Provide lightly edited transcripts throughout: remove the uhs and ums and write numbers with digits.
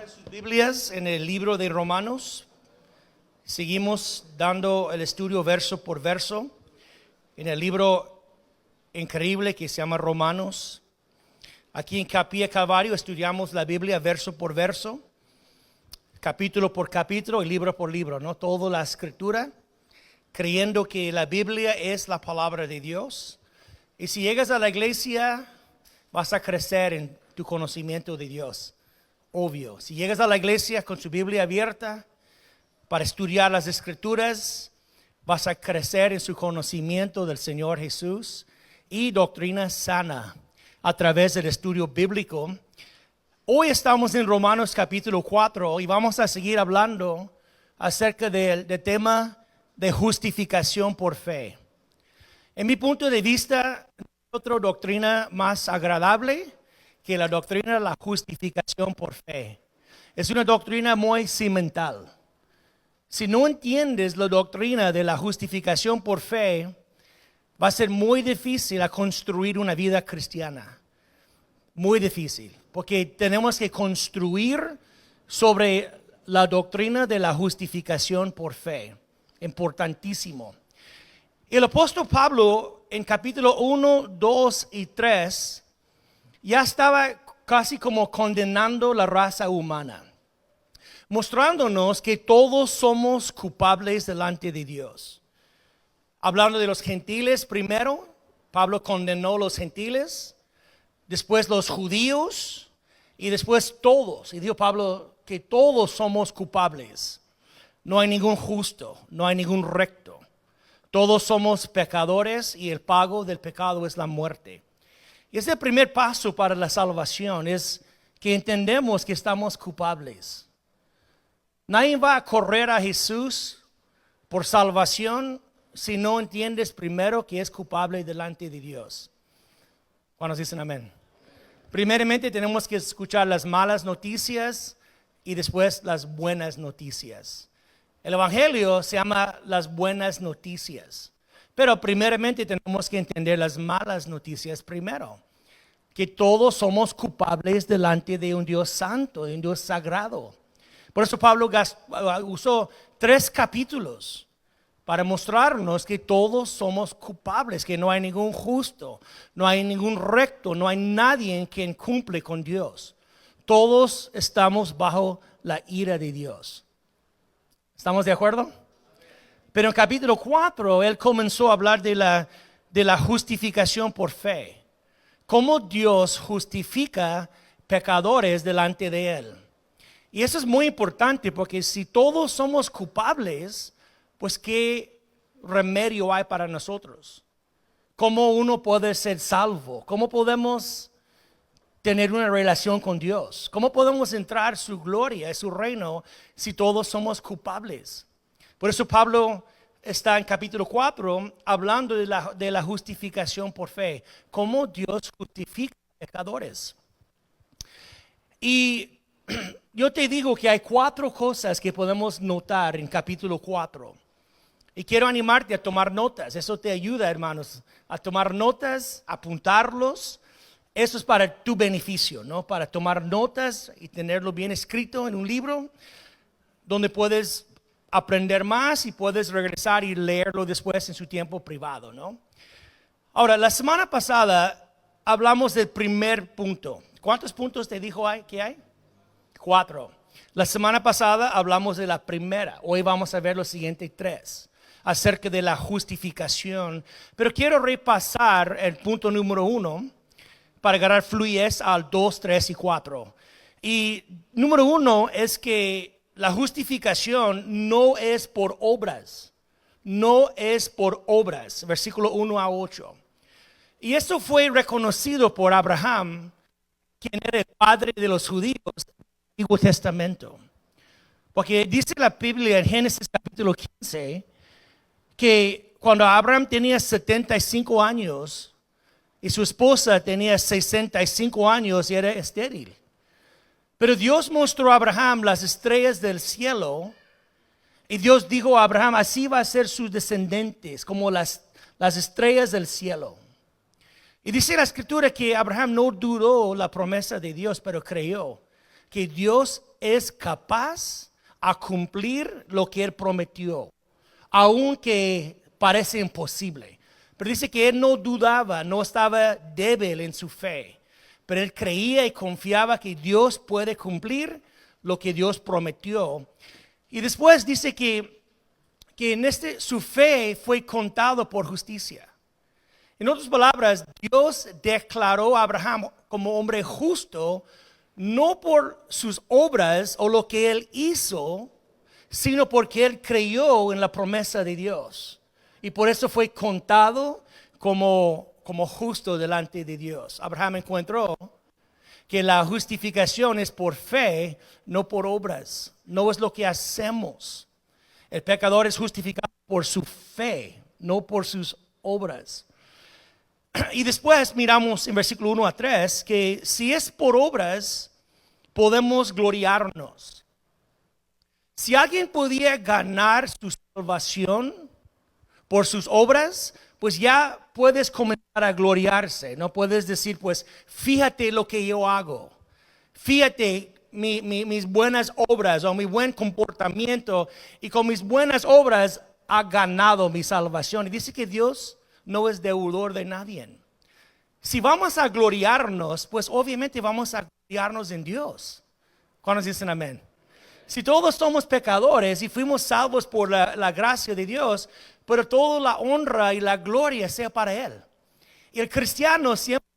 abrir sus Biblias en el libro de Romanos. Seguimos dando el estudio verso por verso en el libro increíble que se llama Romanos. Aquí en Capilla Calvario estudiamos la Biblia verso por verso, capítulo por capítulo y libro por libro, ¿no? Toda la escritura, creyendo que la Biblia es la palabra de Dios. Y si llegas a la iglesia, vas a crecer en tu conocimiento de Dios. Obvio. Si llegas a la iglesia con su Biblia abierta para estudiar las Escrituras, vas a crecer en su conocimiento del Señor Jesús y doctrina sana a través del estudio bíblico. Hoy estamos en Romanos capítulo 4 y vamos a seguir hablando acerca del tema de justificación por fe. En mi punto de vista, no hay otra doctrina más agradable que la doctrina de la justificación por fe. Es una doctrina muy cimental. Si no entiendes la doctrina de la justificación por fe, va a ser muy difícil a construir una vida cristiana. Muy difícil, porque tenemos que construir sobre la doctrina de la justificación por fe. Importantísimo. El apóstol Pablo en capítulo 1, 2 y 3 ya estaba casi como condenando la raza humana, mostrándonos que todos somos culpables delante de Dios. Hablando de los gentiles primero, Pablo condenó a los gentiles, después los judíos y después todos. Y dijo Pablo que todos somos culpables. No hay ningún justo, no hay ningún recto. Todos somos pecadores y el pago del pecado es la muerte. Y es el primer paso para la salvación, es que entendemos que estamos culpables. Nadie va a correr a Jesús por salvación si no entiendes primero que es culpable delante de Dios. ¿Cuántos dicen amén? Primeramente tenemos que escuchar las malas noticias y después las buenas noticias. El Evangelio se llama las buenas noticias. Pero primeramente tenemos que entender las malas noticias primero. Que todos somos culpables delante de un Dios santo, de un Dios sagrado. Por eso Pablo usó 3 capítulos para mostrarnos que todos somos culpables, que no hay ningún justo, no hay ningún recto, no hay nadie quien cumple con Dios. Todos estamos bajo la ira de Dios. ¿Estamos de acuerdo? Pero en capítulo 4, él comenzó a hablar de la justificación por fe. Cómo Dios justifica pecadores delante de Él. Y eso es muy importante porque si todos somos culpables, pues ¿qué remedio hay para nosotros? ¿Cómo uno puede ser salvo? ¿Cómo podemos tener una relación con Dios? ¿Cómo podemos entrar a su gloria, a su reino, si todos somos culpables? Por eso Pablo está en capítulo 4 hablando de la justificación por fe. Cómo Dios justifica pecadores. Y yo te digo que hay 4 cosas que podemos notar en capítulo 4. Y quiero animarte a tomar notas. Eso te ayuda, hermanos, a tomar notas, apuntarlos. Eso es para tu beneficio, ¿no? Para tomar notas y tenerlo bien escrito en un libro donde puedes aprender más y puedes regresar y leerlo después en su tiempo privado, ¿no? Ahora, la semana pasada hablamos del primer punto. ¿Cuántos puntos te dijo que hay? 4. La semana pasada hablamos de la primera. Hoy vamos a ver los siguientes 3 acerca de la justificación. Pero quiero repasar el punto número 1 para agarrar fluidez al 2, 3 y 4. Y número 1 es que la justificación no es por obras. No es por obras. Versículo 1 a 8. Y esto fue reconocido por Abraham, quien era el padre de los judíos del Antiguo Testamento. Porque dice la Biblia en Génesis capítulo 15 que cuando Abraham tenía 75 años y su esposa tenía 65 años y era estéril. Pero Dios mostró a Abraham las estrellas del cielo y Dios dijo a Abraham, así va a ser sus descendientes como las estrellas del cielo. Y dice la escritura que Abraham no dudó la promesa de Dios, pero creyó que Dios es capaz a cumplir lo que Él prometió, aunque parece imposible. Pero dice que Él no dudaba, no estaba débil en su fe, pero Él creía y confiaba que Dios puede cumplir lo que Dios prometió. Y después dice que en su fe fue contado por justicia. En otras palabras, Dios declaró a Abraham como hombre justo, no por sus obras o lo que él hizo, sino porque él creyó en la promesa de Dios. Y por eso fue contado como justo delante de Dios. Abraham encontró que la justificación es por fe, no por obras. No es lo que hacemos. El pecador es justificado por su fe, no por sus obras. Y después miramos en versículo 1 a 3 que si es por obras, podemos gloriarnos. Si alguien podía ganar su salvación por sus obras, pues ya puedes comenzar a gloriarse. No puedes decir, pues, fíjate lo que yo hago. Fíjate mis buenas obras o mi buen comportamiento. Y con mis buenas obras ha ganado mi salvación. Y dice que Dios no es deudor de nadie. Si vamos a gloriarnos, pues obviamente vamos a gloriarnos en Dios. ¿Cuántos dicen amén? Si todos somos pecadores y fuimos salvos por la gracia de Dios, pero toda la honra y la gloria sea para Él. Y el cristiano siempre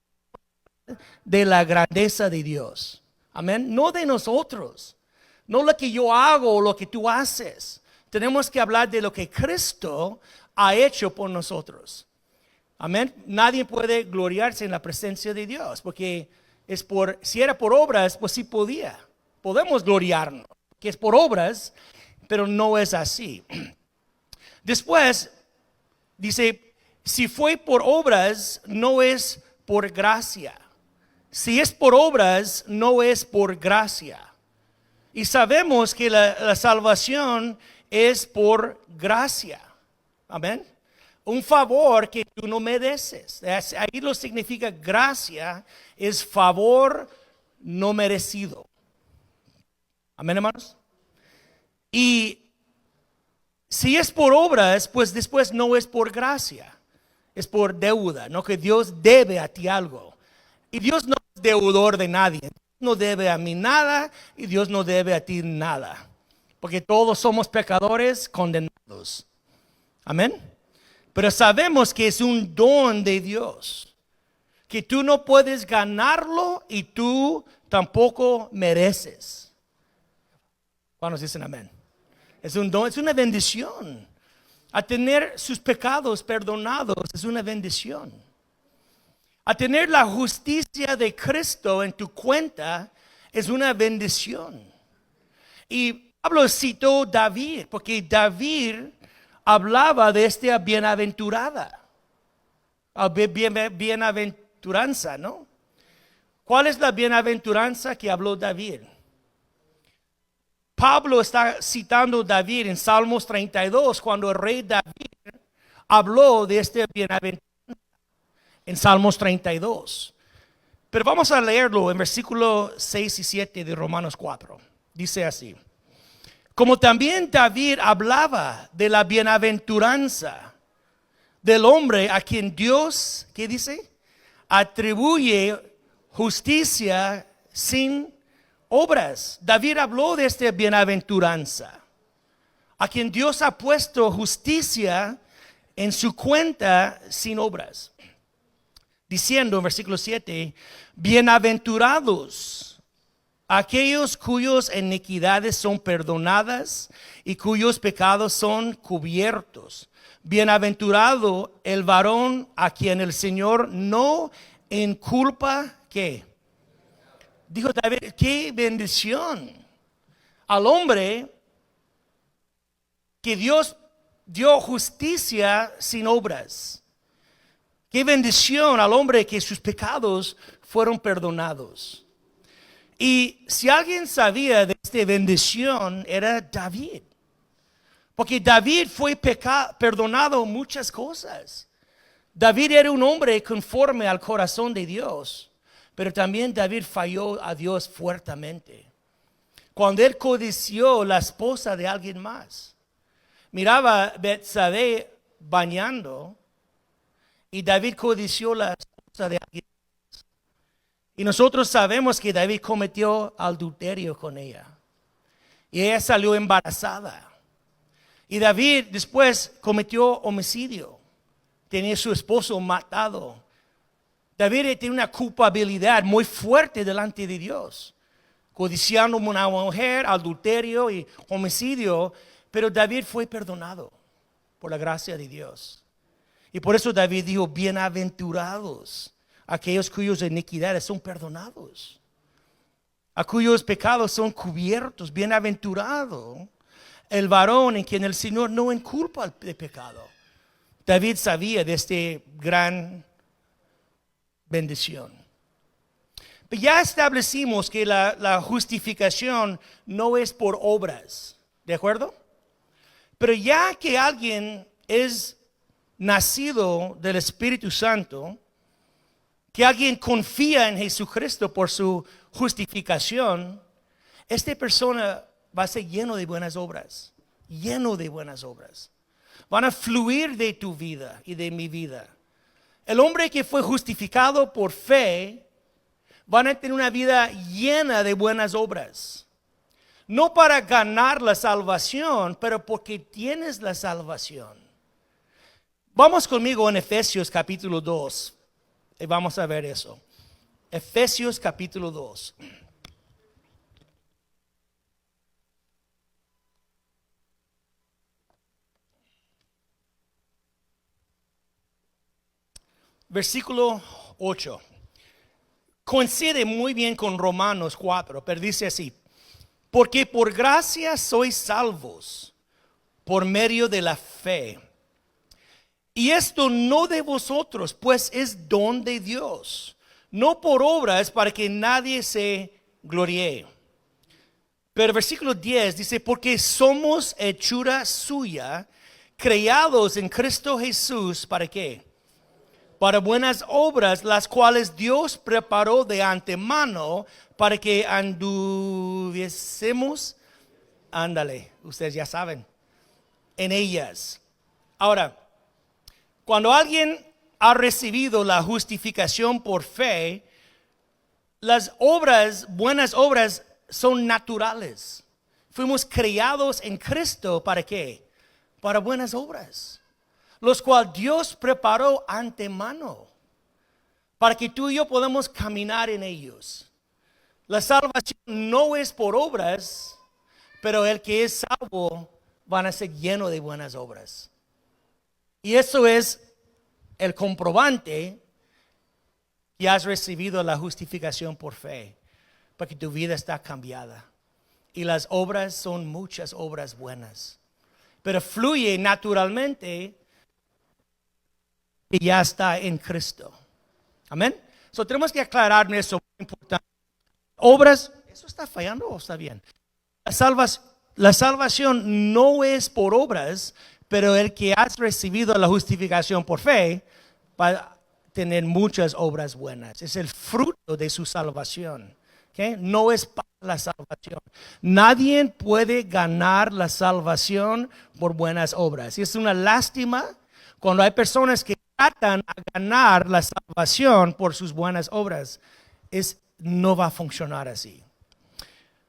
de la grandeza de Dios. Amén. No de nosotros. No lo que yo hago o lo que tú haces. Tenemos que hablar de lo que Cristo ha hecho por nosotros. Amén. Nadie puede gloriarse en la presencia de Dios, porque si era por obras, pues sí podemos gloriarnos, que es por obras, pero no es así. Después dice, si fue por obras, no es por gracia. Si es por obras, no es por gracia. Y sabemos que la salvación es por gracia. Amén. Un favor que tú no mereces. Ahí lo significa gracia, es favor no merecido. Amén, hermanos. Y si es por obras, pues después no es por gracia, es por deuda, no que Dios debe a ti algo. Y Dios no es deudor de nadie, no debe a mí nada y Dios no debe a ti nada, porque todos somos pecadores condenados. Amén. Pero sabemos que es un don de Dios, que tú no puedes ganarlo y tú tampoco mereces. ¿Cuántos dicen amén? Es un don, es una bendición. A tener sus pecados perdonados es una bendición. A tener la justicia de Cristo en tu cuenta es una bendición. Y Pablo citó David, porque David hablaba de esta bienaventuranza, ¿no? ¿Cuál es la bienaventuranza que habló David? Pablo está citando a David en Salmos 32, cuando el rey David habló de esta bienaventuranza en Salmos 32. Pero vamos a leerlo en versículos 6 y 7 de Romanos 4. Dice así: como también David hablaba de la bienaventuranza del hombre a quien Dios, ¿qué dice? Atribuye justicia sin obras. David habló de esta bienaventuranza, a quien Dios ha puesto justicia en su cuenta sin obras. Diciendo en versículo 7, bienaventurados aquellos cuyas iniquidades son perdonadas y cuyos pecados son cubiertos. Bienaventurado el varón a quien el Señor no inculpa, ¿qué? Dijo David, qué bendición al hombre que Dios dio justicia sin obras. Qué bendición al hombre que sus pecados fueron perdonados. Y si alguien sabía de esta bendición, era David. Porque David fue perdonado muchas cosas. David era un hombre conforme al corazón de Dios. Pero también David falló a Dios fuertemente. cuando él codició la esposa de alguien más. Miraba a Betsabé bañando y David codició la esposa de alguien más. Y nosotros sabemos que David cometió adulterio con ella. Y ella salió embarazada. Y David después cometió homicidio. Tenía a su esposo matado. David tiene una culpabilidad muy fuerte delante de Dios. Codiciando a una mujer, adulterio y homicidio. Pero David fue perdonado por la gracia de Dios. Y por eso David dijo, bienaventurados aquellos cuyas iniquidades son perdonados, a cuyos pecados son cubiertos. Bienaventurado el varón en quien el Señor no inculpa el pecado. David sabía de esta gran bendición. Pero ya establecimos que la justificación no es por obras, ¿de acuerdo? Pero ya que alguien es nacido del Espíritu Santo, que alguien confía en Jesucristo por su justificación, esta persona va a ser lleno de buenas obras, lleno de buenas obras. Van a fluir de tu vida y de mi vida. El hombre que fue justificado por fe van a tener una vida llena de buenas obras. No para ganar la salvación, pero porque tienes la salvación. Vamos conmigo en Efesios capítulo 2 y vamos a ver eso. Efesios capítulo 2. Versículo 8. Coincide muy bien con Romanos 4, pero dice así: porque por gracia sois salvos por medio de la fe. Y esto no de vosotros, pues es don de Dios, no por obras para que nadie se gloríe. Pero versículo 10 dice, porque somos hechura suya, creados en Cristo Jesús, ¿para qué? Para buenas obras, las cuales Dios preparó de antemano para que anduviésemos, ándale, ustedes ya saben, en ellas. Ahora, cuando alguien ha recibido la justificación por fe, las obras, buenas obras, son naturales. Fuimos creados en Cristo, ¿para qué? Para buenas obras, los cuales Dios preparó antemano, para que tú y yo podamos caminar en ellos. La salvación no es por obras, pero el que es salvo van a ser lleno de buenas obras. Y eso es el comprobante que has recibido la justificación por fe, porque tu vida está cambiada. Y las obras son muchas obras buenas, pero fluye naturalmente que ya está en Cristo. Amén. So tenemos que aclarar eso, muy importante. Obras, ¿eso está fallando o está bien? La salvación no es por obras, pero el que has recibido la justificación por fe va a tener muchas obras buenas. Es el fruto de su salvación. ¿Okay? No es para la salvación. Nadie puede ganar la salvación por buenas obras. Y es una lástima cuando hay personas que tratan a ganar la salvación por sus buenas obras. No va a funcionar así.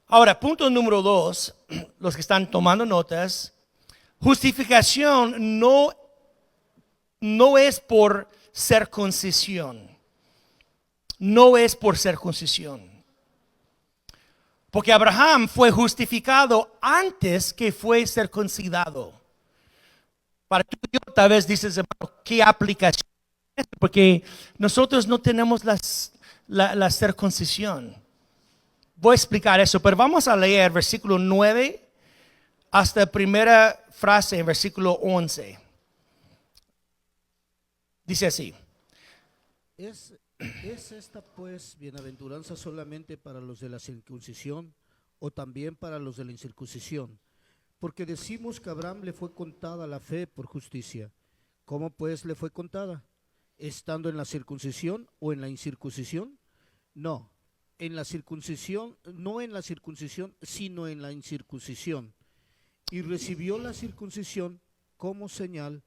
Ahora, punto número 2, los que están tomando notas. Justificación no es por circuncisión. No es por circuncisión. Porque Abraham fue justificado antes que fue circuncidado. Para tú y yo tal vez dices, hermano, ¿qué aplicación es? Porque nosotros no tenemos la circuncisión. Voy a explicar eso, pero vamos a leer versículo 9 hasta la primera frase en versículo 11. Dice así. ¿Es esta pues bienaventuranza solamente para los de la circuncisión o también para los de la incircuncisión? Porque decimos que a Abraham le fue contada la fe por justicia. ¿Cómo pues le fue contada? ¿Estando en la circuncisión o en la incircuncisión? No, en la circuncisión, no en la circuncisión, sino en la incircuncisión. Y recibió la circuncisión como señal,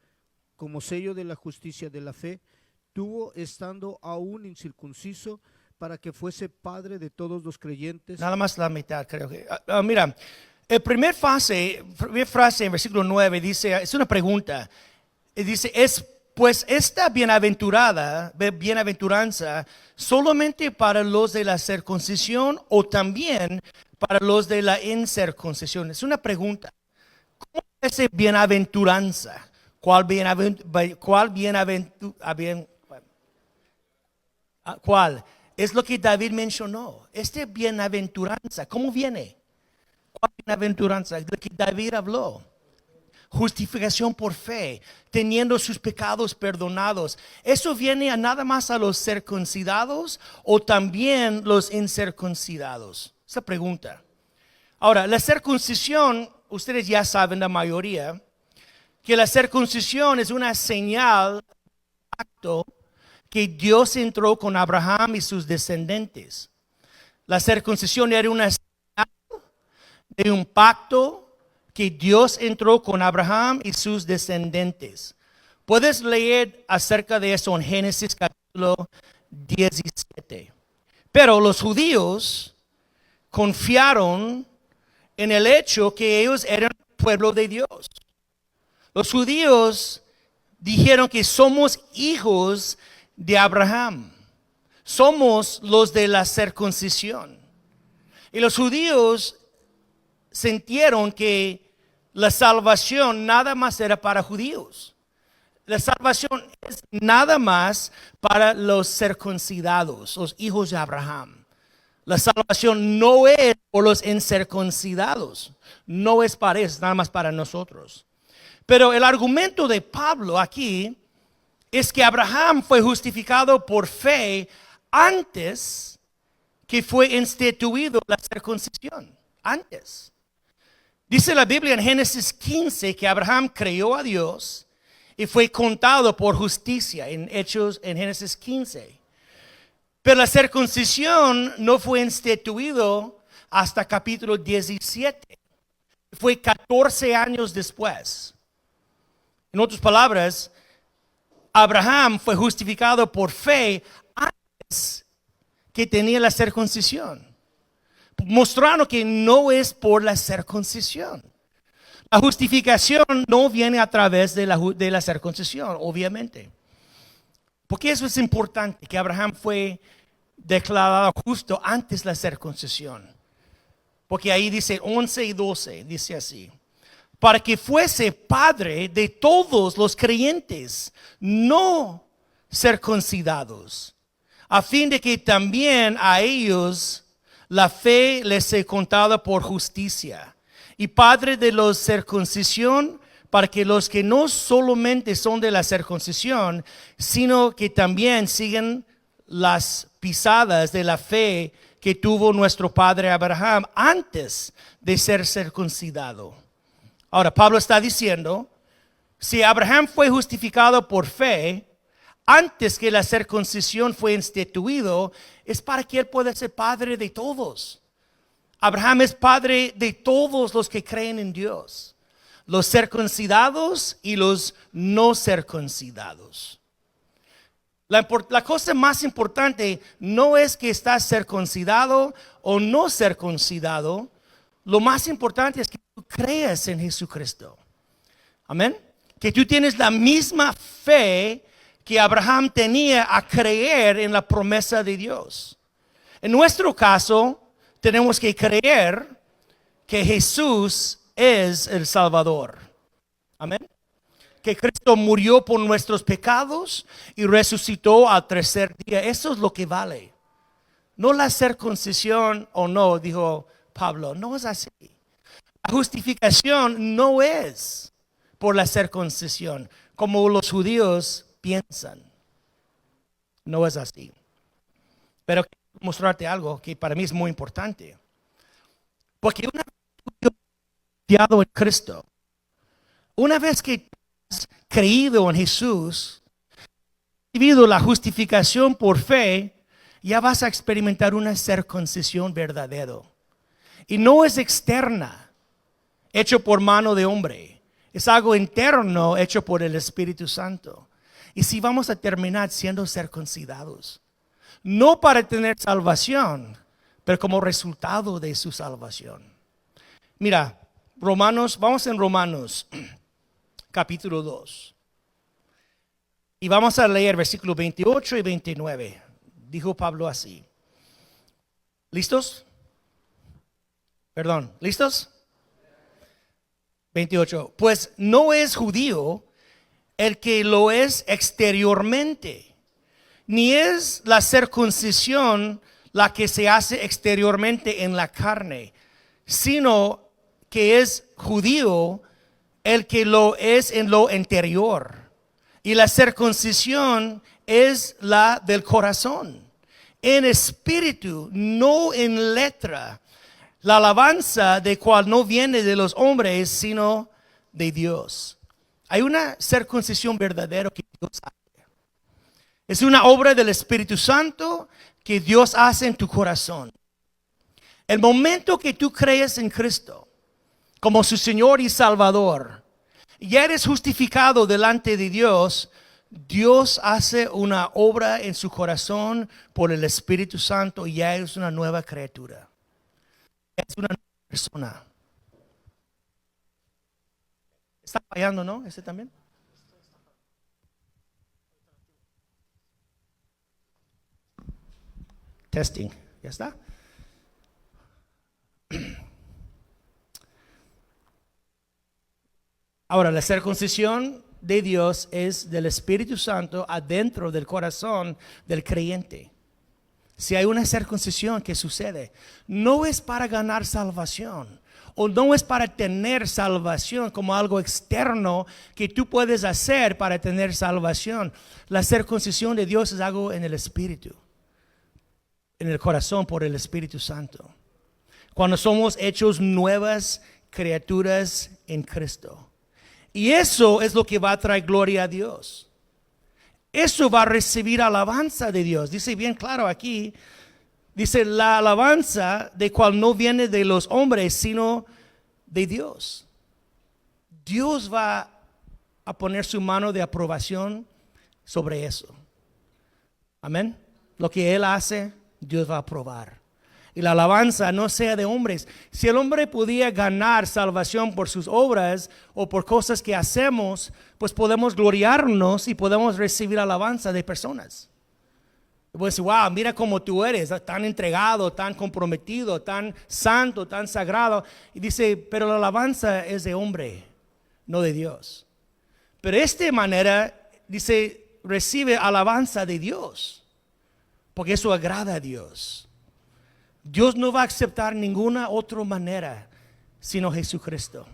como sello de la justicia de la fe, tuvo estando aún incircunciso, para que fuese padre de todos los creyentes. Nada más la mitad, creo que. Mira, el primer frase en versículo 9 dice, es una pregunta. Dice, es pues esta bienaventuranza solamente para los de la circuncisión o también para los de la incircuncisión. Es una pregunta. ¿Cómo es esa bienaventuranza? ¿Cuál ¿Cuál? Es lo que David mencionó. Esta bienaventuranza, ¿cómo viene? ¿Cuál bienaventuranza? Es lo que David habló. Justificación por fe, teniendo sus pecados perdonados. ¿Eso viene a nada más a los circuncidados o también los incircuncidados? Esa pregunta. Ahora, la circuncisión, ustedes ya saben la mayoría, que la circuncisión es una señal, acto, que Dios entró con Abraham y sus descendientes. La circuncisión era una señal de un pacto que Dios entró con Abraham y sus descendientes. Puedes leer acerca de eso en Génesis capítulo 17. Pero los judíos confiaron en el hecho que ellos eran pueblo de Dios. Los judíos dijeron que somos hijos de Abraham. Somos los de la circuncisión. Y los judíos sintieron que la salvación nada más era para judíos. La salvación es nada más para los circuncidados, los hijos de Abraham. La salvación no es por los incircuncidados. No es para eso, nada más para nosotros. Pero el argumento de Pablo aquí es que Abraham fue justificado por fe antes que fue instituido la circuncisión. Antes. Dice la Biblia en Génesis 15 que Abraham creyó a Dios y fue contado por justicia en Génesis 15. Pero la circuncisión no fue instituido hasta capítulo 17. Fue 14 años después. En otras palabras, Abraham fue justificado por fe antes que tenía la circuncisión, mostrando que no es por la circuncisión. La justificación no viene a través de la circuncisión, obviamente. Porque eso es importante, que Abraham fue declarado justo antes de la circuncisión. Porque ahí dice 11 y 12, dice así: para que fuese padre de todos los creyentes no circuncidados, a fin de que también a ellos la fe les sea contada por justicia, y padre de la circuncisión, para que los que no solamente son de la circuncisión, sino que también siguen las pisadas de la fe que tuvo nuestro padre Abraham antes de ser circuncidado. Ahora, Pablo está diciendo, si Abraham fue justificado por fe antes que la circuncisión fue instituido, es para que él pueda ser padre de todos. Abraham es padre de todos los que creen en Dios, los circuncidados y los no circuncidados. La cosa más importante no es que estás circuncidado o no circuncidado. Lo más importante es que tú creas en Jesucristo. Amén. Que tú tienes la misma fe que Abraham tenía a creer en la promesa de Dios. En nuestro caso, tenemos que creer que Jesús es el Salvador. Amén. Que Cristo murió por nuestros pecados y resucitó al tercer día. Eso es lo que vale. No la circuncisión o no, dijo Pablo. No es así. La justificación no es por la circuncisión, como los judíos piensan. No es así. Pero quiero mostrarte algo que para mí es muy importante. Porque una vez que tú has confiado en Cristo, una vez que has creído en Jesús, recibido la justificación por fe, ya vas a experimentar una circuncisión verdadera. Y no es externa, hecho por mano de hombre. Es algo interno, hecho por el Espíritu Santo. Y si vamos a terminar siendo circuncidados, no para tener salvación, pero como resultado de su salvación. Mira, vamos en Romanos, capítulo 2. Y vamos a leer versículos 28 y 29. Dijo Pablo así. ¿Listos? Perdón, ¿listos? 28. Pues no es judío el que lo es exteriormente, ni es la circuncisión la que se hace exteriormente en la carne, sino que es judío el que lo es en lo interior. Y la circuncisión es la del corazón, en espíritu, no en letra. La alabanza de cual no viene de los hombres, sino de Dios. Hay una circuncisión verdadera que Dios hace. Es una obra del Espíritu Santo que Dios hace en tu corazón. El momento que tú crees en Cristo como su Señor y Salvador, y eres justificado delante de Dios, Dios hace una obra en su corazón por el Espíritu Santo y ya es una nueva criatura. Es una nueva persona. Está fallando, ¿no? ¿Ese también? Testing. ¿Ya está? Ahora, la circuncisión de Dios es del Espíritu Santo adentro del corazón del creyente. Si hay una circuncisión que sucede, no es para ganar salvación o no es para tener salvación como algo externo que tú puedes hacer para tener salvación. La circuncisión de Dios es algo en el Espíritu, en el corazón por el Espíritu Santo. Cuando somos hechos nuevas criaturas en Cristo. Y eso es lo que va a traer gloria a Dios. Eso va a recibir alabanza de Dios. Dice bien claro aquí, dice la alabanza de cual no viene de los hombres, sino de Dios. Dios va a poner su mano de aprobación sobre eso. Amén. Lo que Él hace, Dios va a aprobar. Y la alabanza no sea de hombres. Si el hombre podía ganar salvación por sus obras o por cosas que hacemos, pues podemos gloriarnos y podemos recibir alabanza de personas. Pues, wow, mira cómo tú eres, tan entregado, tan comprometido, tan santo, tan sagrado. Y dice, pero la alabanza es de hombre, no de Dios. Pero de esta manera, dice, recibe alabanza de Dios, porque eso agrada a Dios. Dios no va a aceptar ninguna otra manera sino Jesucristo.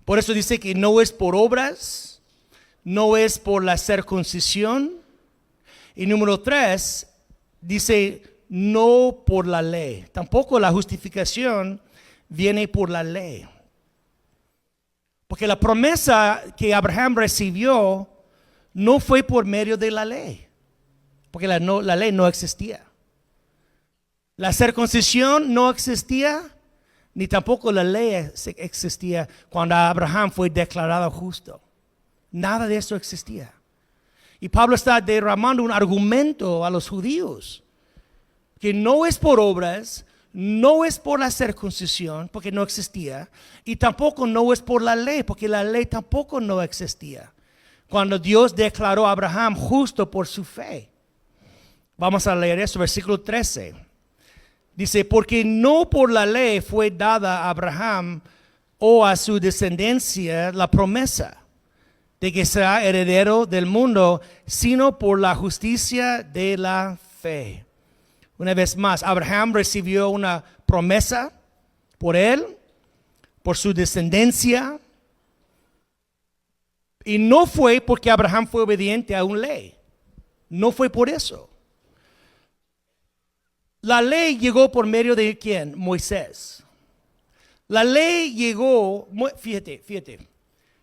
Por eso dice que no es por obras, no es por la circuncisión. Y número 3, dice no por la ley. Tampoco la justificación viene por la ley. Porque la promesa que Abraham recibió no fue por medio de la ley. Porque la ley no existía. La circuncisión no existía, ni tampoco la ley existía cuando Abraham fue declarado justo. Nada de eso existía. Y Pablo está derramando un argumento a los judíos, que no es por obras, no es por la circuncisión, porque no existía, y tampoco no es por la ley, porque la ley tampoco no existía. Cuando Dios declaró a Abraham justo por su fe. Vamos a leer eso, versículo 13. Dice, porque no por la ley fue dada a Abraham o a su descendencia la promesa de que será heredero del mundo, sino por la justicia de la fe. Una vez más, Abraham recibió una promesa por él, por su descendencia, y no fue porque Abraham fue obediente a una ley. No fue por eso. La ley llegó por medio de ¿quién? Moisés. La ley llegó, fíjate,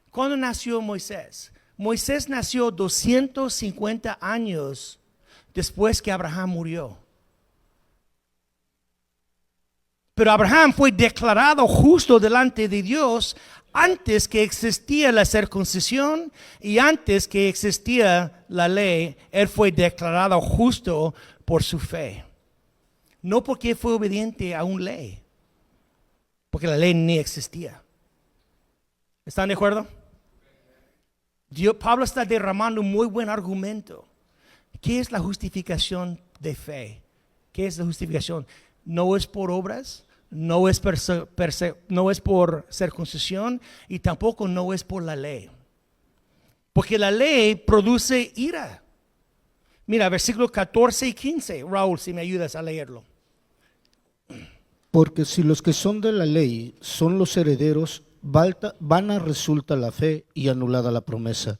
¿cuándo nació Moisés? Moisés nació 250 años después que Abraham murió. Pero Abraham fue declarado justo delante de Dios antes que existía la circuncisión y antes que existía la ley. Él fue declarado justo por su fe. No porque fue obediente a una ley, porque la ley ni existía. ¿Están de acuerdo? Pablo está derramando un muy buen argumento. ¿Qué es la justificación de fe? ¿Qué es la justificación? No es por obras, no es por circuncisión y tampoco no es por la ley. Porque la ley produce ira. Mira, versículos 14 y 15. Raúl, si me ayudas a leerlo. Porque si los que son de la ley son los herederos, vana resulta la fe y anulada la promesa.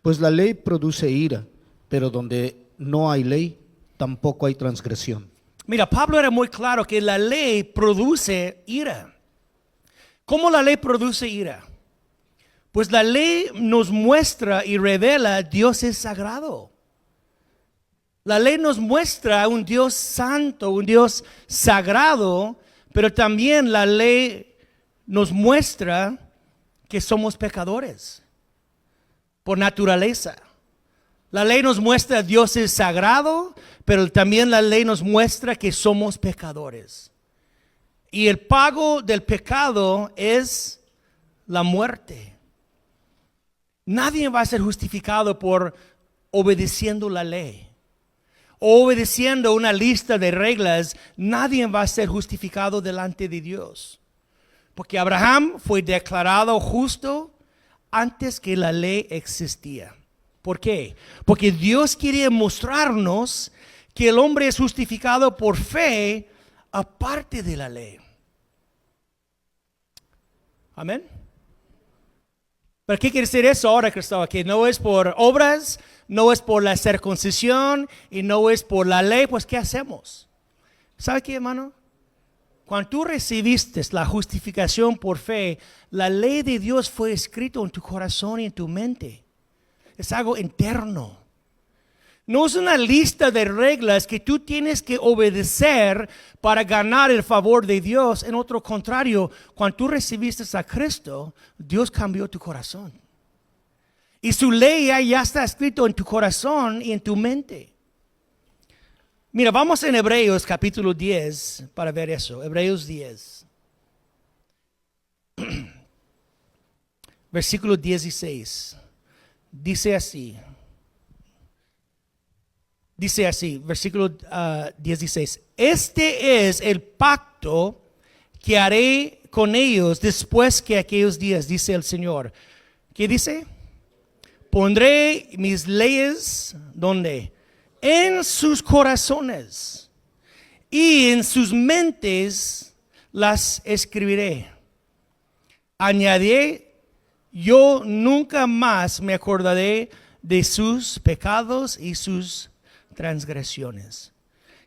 Pues la ley produce ira, pero donde no hay ley, tampoco hay transgresión. Mira, Pablo era muy claro que la ley produce ira. ¿Cómo la ley produce ira? Pues la ley nos muestra y revela Dios es sagrado. La ley nos muestra un Dios santo, un Dios sagrado, pero también la ley nos muestra que somos pecadores por naturaleza. La ley nos muestra Dios es sagrado, pero también la ley nos muestra que somos pecadores. Y el pago del pecado es la muerte. Nadie va a ser justificado por obedeciendo la ley. O obedeciendo una lista de reglas, nadie va a ser justificado delante de Dios. Porque Abraham fue declarado justo antes que la ley existía. ¿Por qué? Porque Dios quería mostrarnos que el hombre es justificado por fe aparte de la ley. Amén. ¿Pero qué quiere decir eso ahora, Cristóbal? Que no es por obras, no es por la circuncisión y no es por la ley. Pues ¿qué hacemos? ¿Sabe qué, hermano? Cuando tú recibiste la justificación por fe, la ley de Dios fue escrita en tu corazón y en tu mente. Es algo interno. No es una lista de reglas que tú tienes que obedecer para ganar el favor de Dios. En otro contrario, cuando tú recibiste a Cristo, Dios cambió tu corazón. Y su ley ya está escrito en tu corazón y en tu mente. Mira, vamos en Hebreos capítulo 10 para ver eso. Hebreos 10. Versículo 16. Dice así, versículo 16. Este es el pacto que haré con ellos después que aquellos días, dice el Señor. ¿Qué dice? Pondré mis leyes, ¿dónde? En sus corazones y en sus mentes las escribiré. Añadiré, yo nunca más me acordaré de sus pecados y sus transgresiones.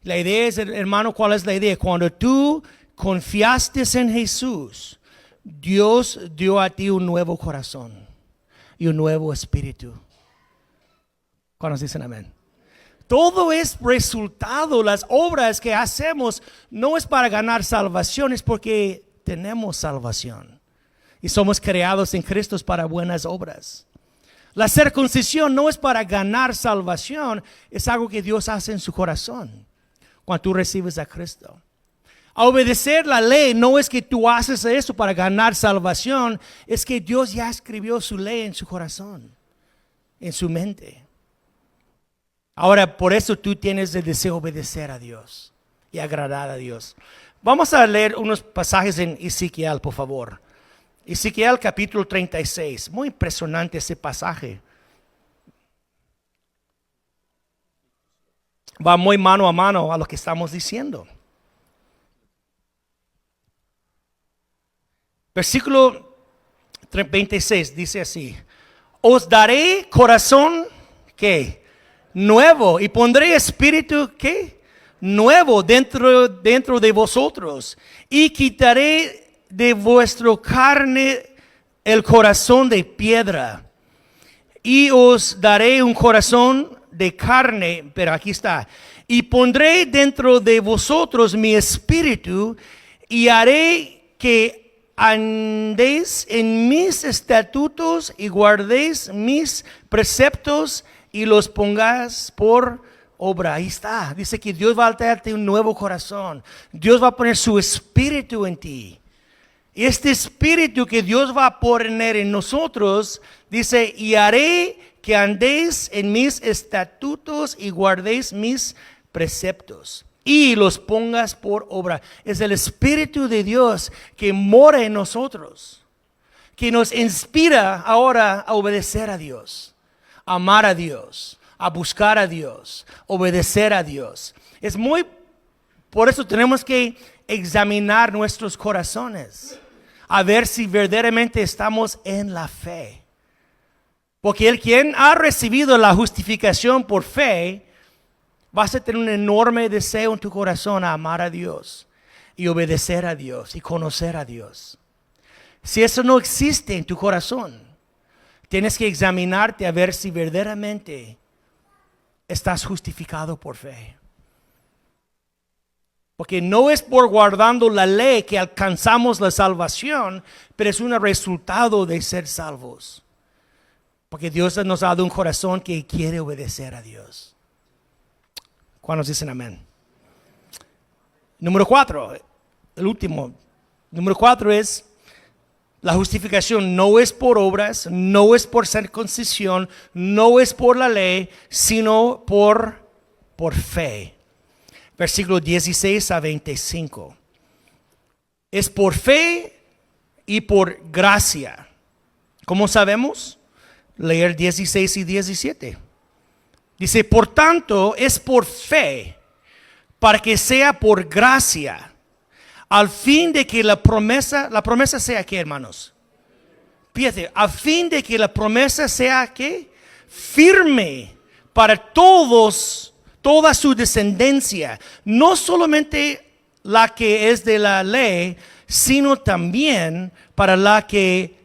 La idea es, hermano, ¿cuál es la idea? Cuando tú confiaste en Jesús, Dios dio a ti un nuevo corazón y un nuevo espíritu. ¿Cuántos dicen amén? Todo es resultado, las obras que hacemos no es para ganar salvación, es porque tenemos salvación. Y somos creados en Cristo para buenas obras. La circuncisión no es para ganar salvación, es algo que Dios hace en su corazón cuando tú recibes a Cristo. A obedecer la ley no es que tú haces eso para ganar salvación, es que Dios ya escribió su ley en su corazón, en su mente. Ahora, por eso tú tienes el deseo de obedecer a Dios y agradar a Dios. Vamos a leer unos pasajes en Ezequiel, por favor. Ezequiel capítulo 36, muy impresionante ese pasaje. Va muy mano a mano a lo que estamos diciendo. Versículo 26 dice así: os daré corazón, ¿qué? Nuevo, y pondré espíritu, ¿qué? Nuevo dentro de vosotros, y quitaré de vuestra carne el corazón de piedra, y os daré un corazón de carne, pero aquí está. Y pondré dentro de vosotros mi espíritu y haré que andéis en mis estatutos y guardéis mis preceptos y los pongáis por obra. Ahí está. Dice que Dios va a darte un nuevo corazón. Dios va a poner su espíritu en ti. Y este espíritu que Dios va a poner en nosotros, dice, y haré que andéis en mis estatutos y guardéis mis preceptos y los pongas por obra. Es el Espíritu de Dios que mora en nosotros, que nos inspira ahora a obedecer a Dios, a amar a Dios, a buscar a Dios, obedecer a Dios. Por eso tenemos que examinar nuestros corazones, a ver si verdaderamente estamos en la fe. Porque el quien ha recibido la justificación por fe, vas a tener un enorme deseo en tu corazón a amar a Dios y obedecer a Dios y conocer a Dios. Si eso no existe en tu corazón, tienes que examinarte a ver si verdaderamente estás justificado por fe. Porque no es por guardando la ley que alcanzamos la salvación, pero es un resultado de ser salvos. Porque Dios nos ha dado un corazón que quiere obedecer a Dios. ¿Cuántos dicen amén? Número 4, el último. Número 4 es, la justificación no es por obras, no es por circuncisión, no es por la ley, sino por fe. Versículo 16 a 25. Es por fe y por gracia. ¿Cómo sabemos? Leer 16 y 17. Dice, por tanto, es por fe, para que sea por gracia, al fin de que la promesa sea ¿qué, hermanos? Fíjate, a fin de que la promesa sea ¿qué? Firme para toda su descendencia, no solamente la que es de la ley, sino también para la que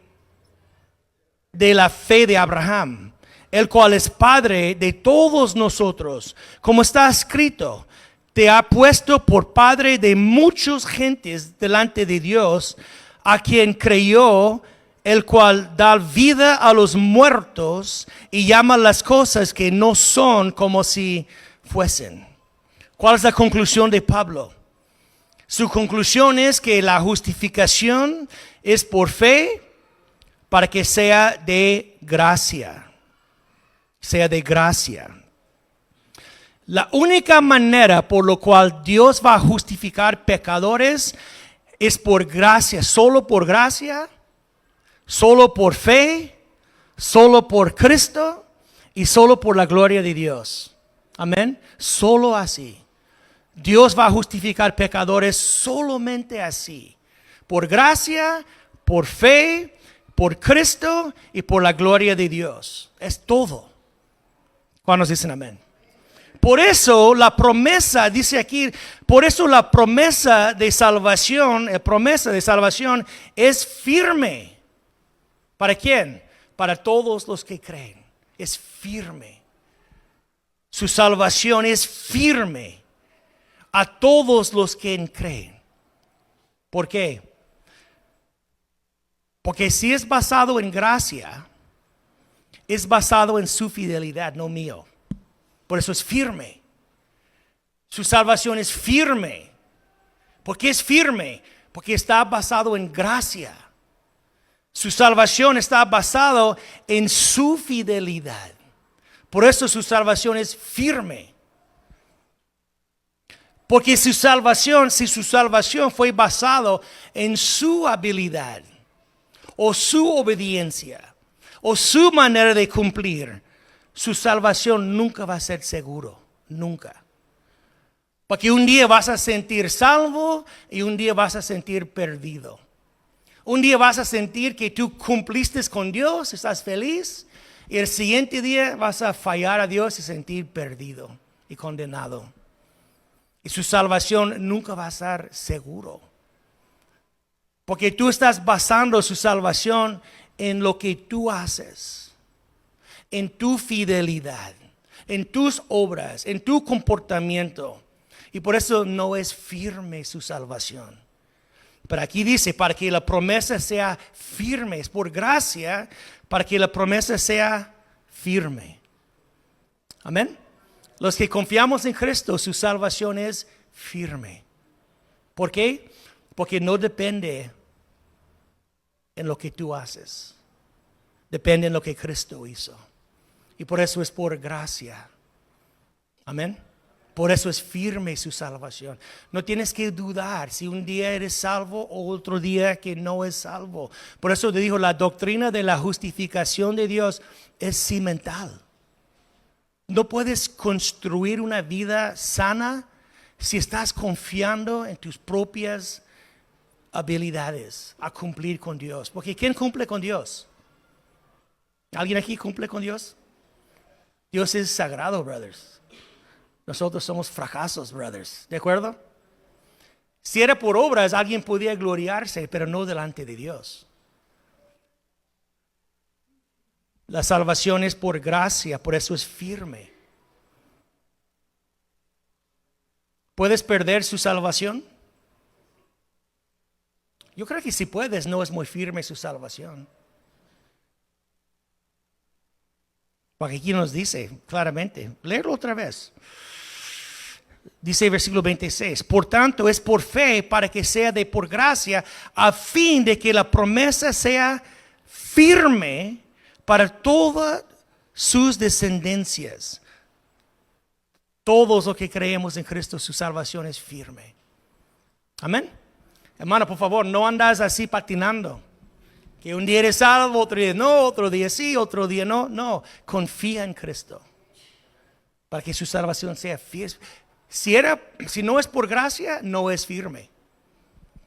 de la fe de Abraham, el cual es padre de todos nosotros, como está escrito, te ha puesto por padre de muchas gentes delante de Dios, a quien creyó, el cual da vida a los muertos y llama las cosas que no son como si fuesen. ¿Cuál es la conclusión de Pablo? Su conclusión es que la justificación es por fe, para que sea de gracia. Sea de gracia. La única manera por la cual Dios va a justificar pecadores es por gracia, solo por fe, solo por Cristo y solo por la gloria de Dios. Amén. Solo así. Dios va a justificar pecadores solamente así. Por gracia, por fe, por Cristo y por la gloria de Dios. Es todo. ¿Cuántos dicen amén? Por eso la promesa, dice aquí, por eso la promesa de salvación es firme. ¿Para quién? Para todos los que creen. Es firme. Su salvación es firme a todos los que creen. ¿Por qué? Porque si es basado en gracia, es basado en su fidelidad, no mío. Por eso es firme. Su salvación es firme. ¿Por qué es firme? Porque está basado en gracia. Su salvación está basado en su fidelidad. Por eso su salvación es firme. Porque si su salvación fue basado en su habilidad, o su obediencia, o su manera de cumplir, su salvación nunca va a ser seguro, nunca. Porque un día vas a sentir salvo y un día vas a sentir perdido. Un día vas a sentir que tú cumpliste con Dios, estás feliz, y el siguiente día vas a fallar a Dios y sentir perdido y condenado. Y su salvación nunca va a estar seguro. Porque tú estás basando su salvación en lo que tú haces, en tu fidelidad, en tus obras, en tu comportamiento. Y por eso no es firme su salvación. Pero aquí dice, para que la promesa sea firme, es por gracia, para que la promesa sea firme. Amén. Los que confiamos en Cristo, su salvación es firme. ¿Por qué? Porque no depende en lo que tú haces. Depende en lo que Cristo hizo. Y por eso es por gracia. Amén. Por eso es firme su salvación. No tienes que dudar si un día eres salvo o otro día que no es salvo. Por eso te digo, la doctrina de la justificación de Dios es cimental. No puedes construir una vida sana si estás confiando en tus propias habilidades a cumplir con Dios. Porque ¿quién cumple con Dios? ¿Alguien aquí cumple con Dios? Dios es sagrado, brothers. Nosotros somos fracasos, brothers. ¿De acuerdo? Si era por obras, alguien podía gloriarse, pero no delante de Dios. La salvación es por gracia, por eso es firme. ¿Puedes perder su salvación? Yo creo que si puedes, no es muy firme su salvación. Porque aquí nos dice claramente, léelo otra vez. Dice versículo 26, por tanto es por fe para que sea de por gracia, a fin de que la promesa sea firme para todas sus descendencias. Todos los que creemos en Cristo, su salvación es firme. Amén. Hermano, por favor, no andas así patinando. Que un día eres salvo, otro día no, otro día sí, otro día no. No, confía en Cristo. Para que su salvación sea firme. Si no es por gracia, no es firme.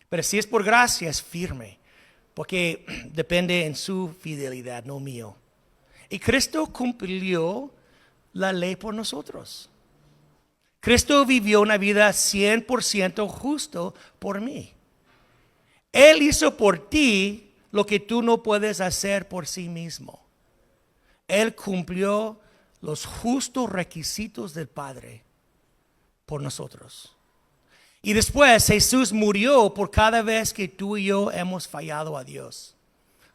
Pero si es por gracia, es firme. Porque depende en su fidelidad, no mío. Y Cristo cumplió la ley por nosotros. Cristo vivió una vida 100% justo por mí. Él hizo por ti lo que tú no puedes hacer por sí mismo. Él cumplió los justos requisitos del Padre por nosotros. Y después Jesús murió por cada vez que tú y yo hemos fallado a Dios.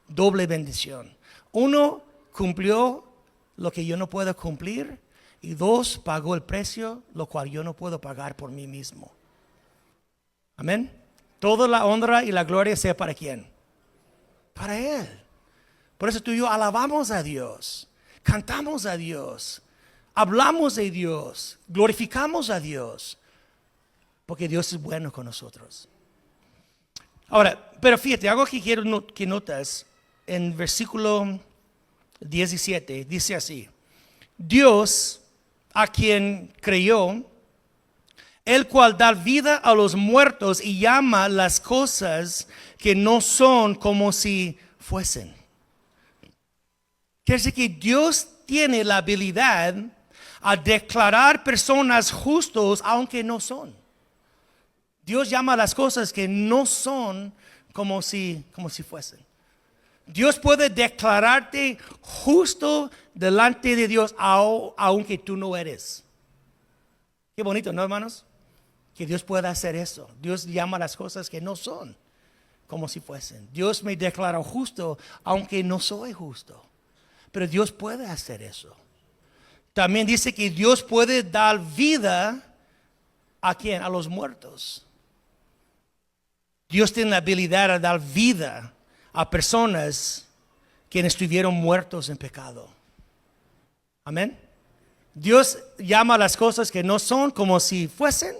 Doble bendición. Uno, cumplió lo que yo no puedo cumplir. Y dos, pagó el precio, lo cual yo no puedo pagar por mí mismo. Amén. Toda la honra y la gloria sea para ¿quién? Para Él. Por eso tú y yo alabamos a Dios. Cantamos a Dios. Hablamos de Dios. Glorificamos a Dios. Porque Dios es bueno con nosotros. Ahora, pero fíjate, algo que quiero que notas en versículo 17, dice así: Dios, a quien creyó, el cual da vida a los muertos y llama las cosas que no son como si fuesen. Quiere decir que Dios tiene la habilidad a declarar personas justos aunque no son. Dios llama a las cosas que no son como si fuesen. Dios puede declararte justo delante de Dios aunque tú no eres. Qué bonito, ¿no, hermanos? Que Dios pueda hacer eso. Dios llama a las cosas que no son como si fuesen. Dios me declara justo aunque no soy justo. Pero Dios puede hacer eso. También dice que Dios puede dar vida ¿a quién? A los muertos. Dios tiene la habilidad de dar vida a personas que estuvieron muertos en pecado. Amén. Dios llama a las cosas que no son como si fuesen,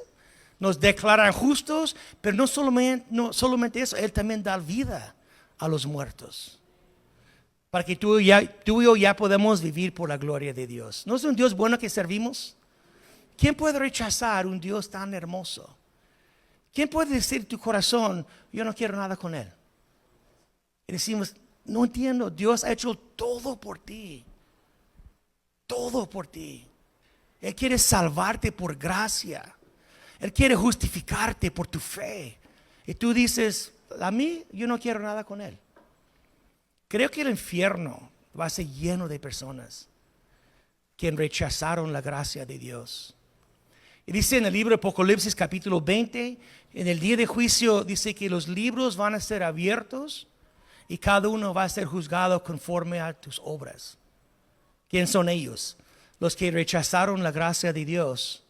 nos declaran justos, pero no solamente eso, Él también da vida a los muertos. Para que tú y yo ya podemos vivir por la gloria de Dios. ¿No es un Dios bueno que servimos? ¿Quién puede rechazar un Dios tan hermoso? ¿Quién puede decir en tu corazón, yo no quiero nada con Él? Y decimos, no entiendo, Dios ha hecho todo por ti. Todo por ti. Él quiere salvarte por gracia. Él quiere justificarte por tu fe. Y tú dices, a mí yo no quiero nada con Él. Creo que el infierno va a ser lleno de personas que rechazaron la gracia de Dios. Y dice en el libro de Apocalipsis capítulo 20, en el día de juicio dice que los libros van a ser abiertos y cada uno va a ser juzgado conforme a tus obras. ¿Quién son ellos? Los que rechazaron la gracia de Dios.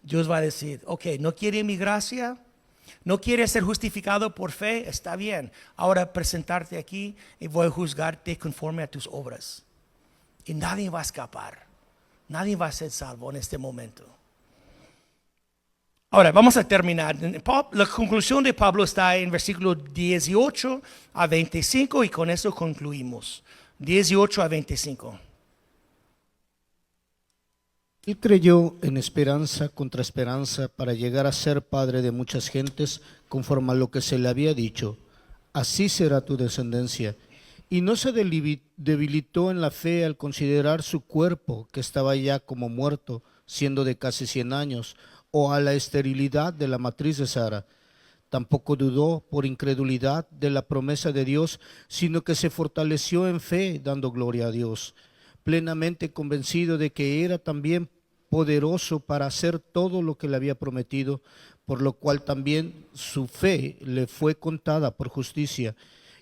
Dios va a decir, ok, ¿no quiere mi gracia? ¿No quiere ser justificado por fe? Está bien. Ahora presentarte aquí y voy a juzgarte conforme a tus obras. Y nadie va a escapar. Nadie va a ser salvo en este momento. Ahora, vamos a terminar. La conclusión de Pablo está en versículos 18 a 25 y con eso concluimos. 18 a 25. Él creyó en esperanza contra esperanza para llegar a ser padre de muchas gentes, conforme a lo que se le había dicho. Así será tu descendencia. Y no se debilitó en la fe al considerar su cuerpo, que estaba ya como muerto, siendo de casi 100 años, o a la esterilidad de la matriz de Sara. Tampoco dudó por incredulidad de la promesa de Dios, sino que se fortaleció en fe, dando gloria a Dios, plenamente convencido de que era también poderoso para hacer todo lo que le había prometido, por lo cual también su fe le fue contada por justicia.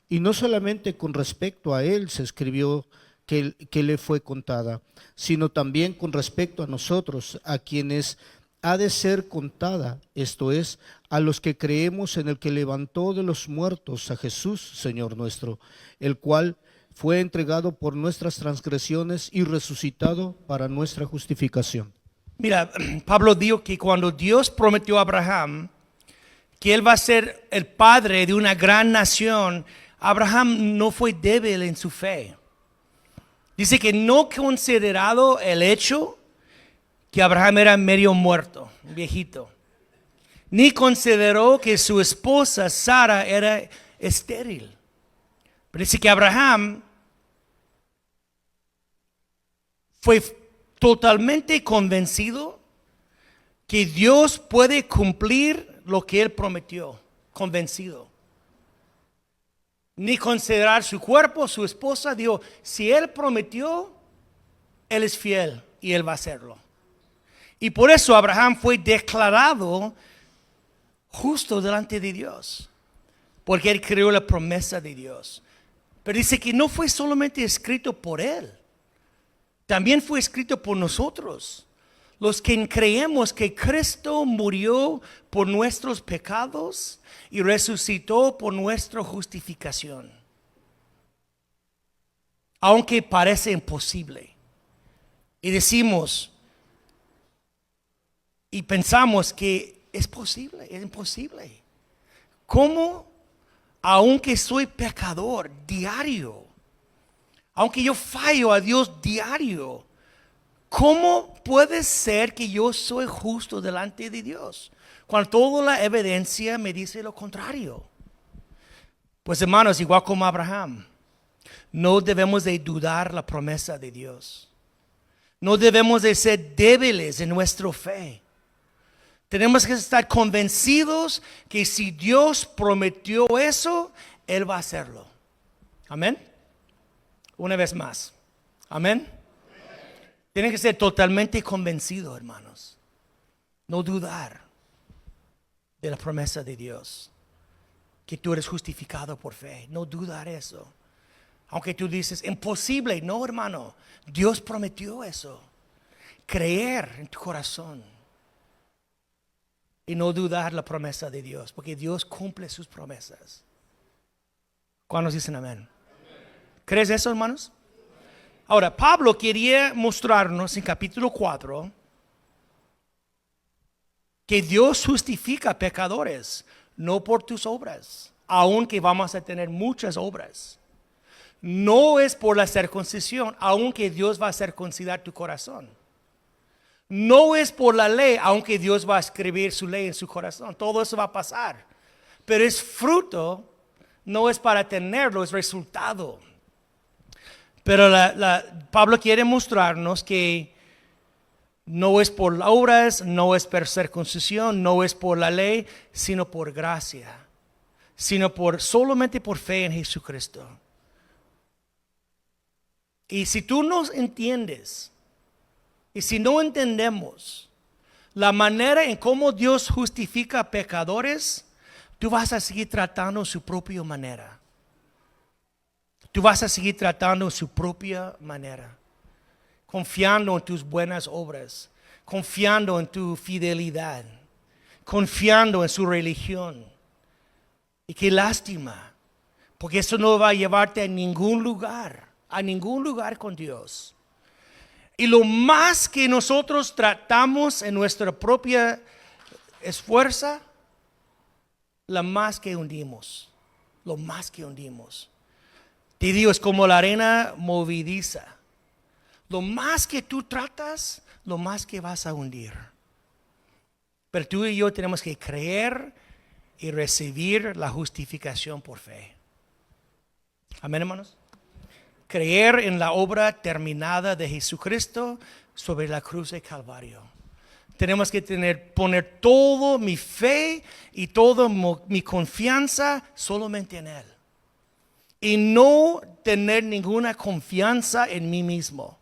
Y no solamente con respecto a él se escribió que le fue contada, sino también con respecto a nosotros, a quienes ha de ser contada, esto es, a los que creemos en el que levantó de los muertos a Jesús, Señor nuestro, el cual fue entregado por nuestras transgresiones y resucitado para nuestra justificación. Mira, Pablo dijo que cuando Dios prometió a Abraham que él va a ser el padre de una gran nación, Abraham no fue débil en su fe. Dice que no considerado el hecho que Abraham era medio muerto, viejito, ni consideró que su esposa Sara era estéril. Pero dice que Abraham fue totalmente convencido que Dios puede cumplir lo que él prometió, convencido. Ni considerar su cuerpo, su esposa, dijo, si él prometió, él es fiel y él va a hacerlo. Y por eso Abraham fue declarado justo delante de Dios, porque él creó la promesa de Dios. Pero dice que no fue solamente escrito por él, también fue escrito por nosotros, los que creemos que Cristo murió por nuestros pecados y resucitó por nuestra justificación. Aunque parece imposible. Y decimos y pensamos que es posible, es imposible. ¿Cómo? Aunque soy pecador diario, aunque yo fallo a Dios diario, ¿cómo puede ser que yo soy justo delante de Dios? Cuando toda la evidencia me dice lo contrario. Pues hermanos, igual como Abraham, no debemos de dudar la promesa de Dios. No debemos de ser débiles en nuestra fe. Tenemos que estar convencidos que si Dios prometió eso, Él va a hacerlo. Amén. Una vez más. Amén. Tienen que ser totalmente convencidos, hermanos. No dudar de la promesa de Dios. Que tú eres justificado por fe. No dudar eso. Aunque tú dices, imposible. No, hermano. Dios prometió eso. Creer en tu corazón. Y no dudar la promesa de Dios. Porque Dios cumple sus promesas. ¿Cuántos dicen amén? ¿Crees eso, hermanos? Ahora, Pablo quería mostrarnos en capítulo 4 que Dios justifica pecadores, no por tus obras, aunque vamos a tener muchas obras. No es por la circuncisión, aunque Dios va a circuncidar tu corazón. No es por la ley, aunque Dios va a escribir su ley en su corazón. Todo eso va a pasar. Pero es fruto, no es para tenerlo, es resultado. Pero Pablo quiere mostrarnos que no es por obras, no es por circuncisión, no es por la ley, sino por gracia, sino solamente por fe en Jesucristo. Y si tú no entiendes Y si no entendemos la manera en cómo Dios justifica a pecadores, tú vas a seguir tratando su propia manera. Tú vas a seguir tratando su propia manera, confiando en tus buenas obras, confiando en tu fidelidad, confiando en su religión. Y qué lástima, porque eso no va a llevarte a ningún lugar con Dios. Y lo más que nosotros tratamos en nuestra propia esfuerzo, lo más que hundimos. Te digo, es como la arena movediza. Lo más que tú tratas, lo más que vas a hundir. Pero tú y yo tenemos que creer y recibir la justificación por fe. Amén, hermanos. Creer en la obra terminada de Jesucristo sobre la cruz de Calvario. Tenemos que poner toda mi fe y toda mi confianza solamente en Él. Y no tener ninguna confianza en mí mismo.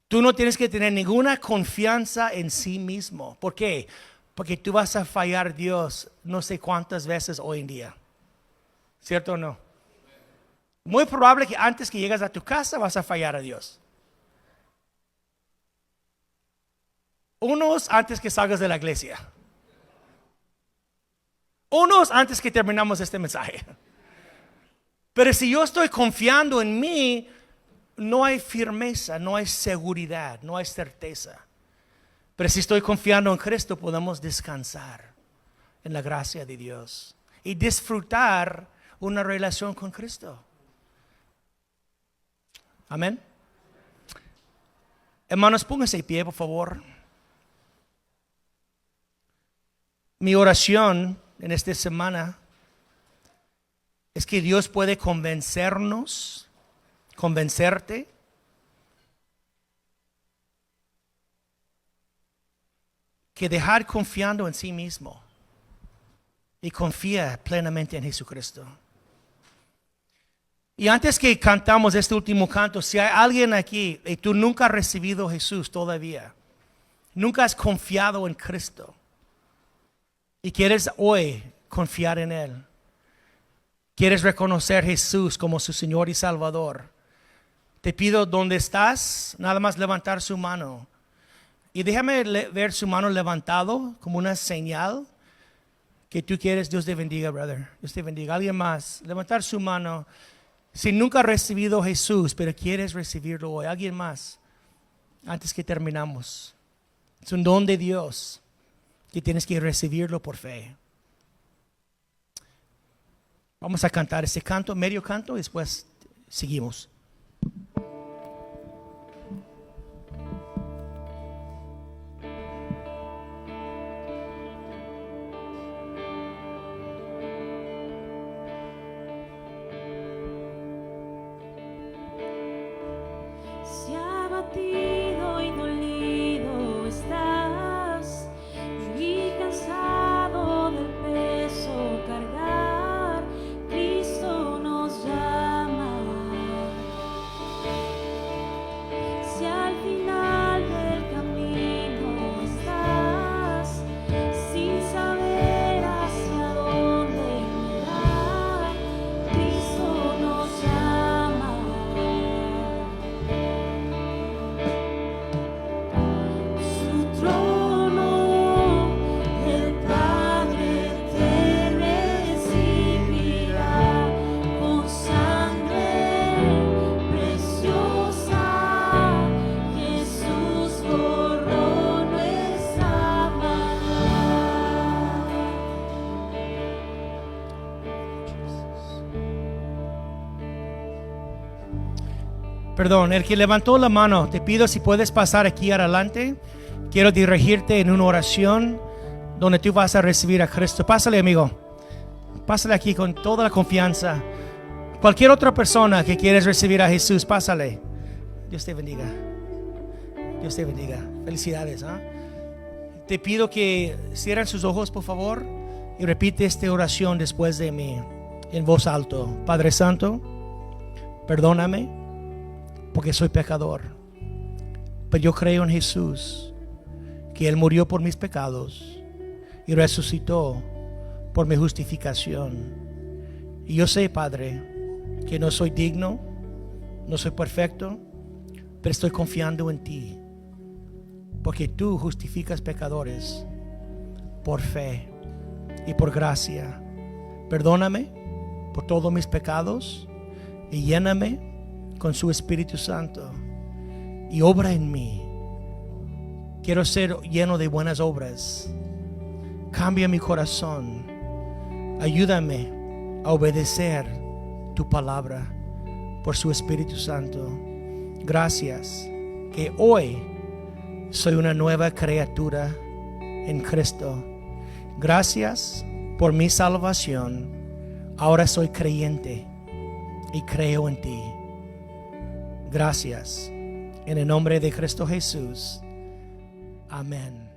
Tú no tienes que tener ninguna confianza en sí mismo. ¿Por qué? Porque tú vas a fallar a Dios no sé cuántas veces hoy en día. ¿Cierto o no? Muy probable que antes que llegas a tu casa vas a fallar a Dios. Unos antes que salgas de la iglesia. Unos antes que terminamos este mensaje. Pero si yo estoy confiando en mí, no hay firmeza, no hay seguridad, no hay certeza. Pero si estoy confiando en Cristo, podemos descansar en la gracia de Dios y disfrutar una relación con Cristo. Amén. Hermanos, pónganse de pie, por favor. Mi oración en esta semana es que Dios puede convencerte que dejar confiando en sí mismo y confía plenamente en Jesucristo. Y antes que cantamos este último canto, si hay alguien aquí y tú nunca has recibido a Jesús todavía, nunca has confiado en Cristo y quieres hoy confiar en Él, quieres reconocer a Jesús como su Señor y Salvador, te pido donde estás, nada más levantar su mano. Y déjame ver su mano levantado como una señal que tú quieres. Dios te bendiga, brother. Dios te bendiga. Alguien más, levantar su mano. Si nunca has recibido a Jesús, pero quieres recibirlo hoy. Alguien más, antes que terminamos. Es un don de Dios que tienes que recibirlo por fe. Vamos a cantar ese canto, medio canto, y después seguimos. Si abatido y dolido estás y cansado del peso cargar, Cristo nos llama. Si al final del camino estás sin saber hacia dónde mirar, Cristo nos llama. Su trono, el Padre te recibirá con sangre preciosa. Jesús borró nuestra maldad. Perdón, el que levantó la mano, te pido si puedes pasar aquí adelante. Quiero dirigirte en una oración donde tú vas a recibir a Cristo. Pásale, amigo. Pásale aquí con toda la confianza. Cualquier otra persona que quieres recibir a Jesús, pásale. Dios te bendiga. Dios te bendiga. Felicidades. Te pido que cierren sus ojos, por favor, y repite esta oración después de mí en voz alto. Padre Santo, perdóname porque soy pecador. Pero yo creo en Jesús, que Él murió por mis pecados y resucitó por mi justificación. Y yo sé, Padre, que no soy digno, no soy perfecto, pero estoy confiando en ti, porque tú justificas pecadores por fe y por gracia. Perdóname por todos mis pecados y lléname con su Espíritu Santo y obra en mí. Quiero ser lleno de buenas obras. Cambia mi corazón. Ayúdame a obedecer tu palabra por su Espíritu Santo. Gracias que hoy soy una nueva criatura en Cristo. Gracias por mi salvación. Ahora soy creyente y creo en ti. Gracias. En el nombre de Cristo Jesús. Amén.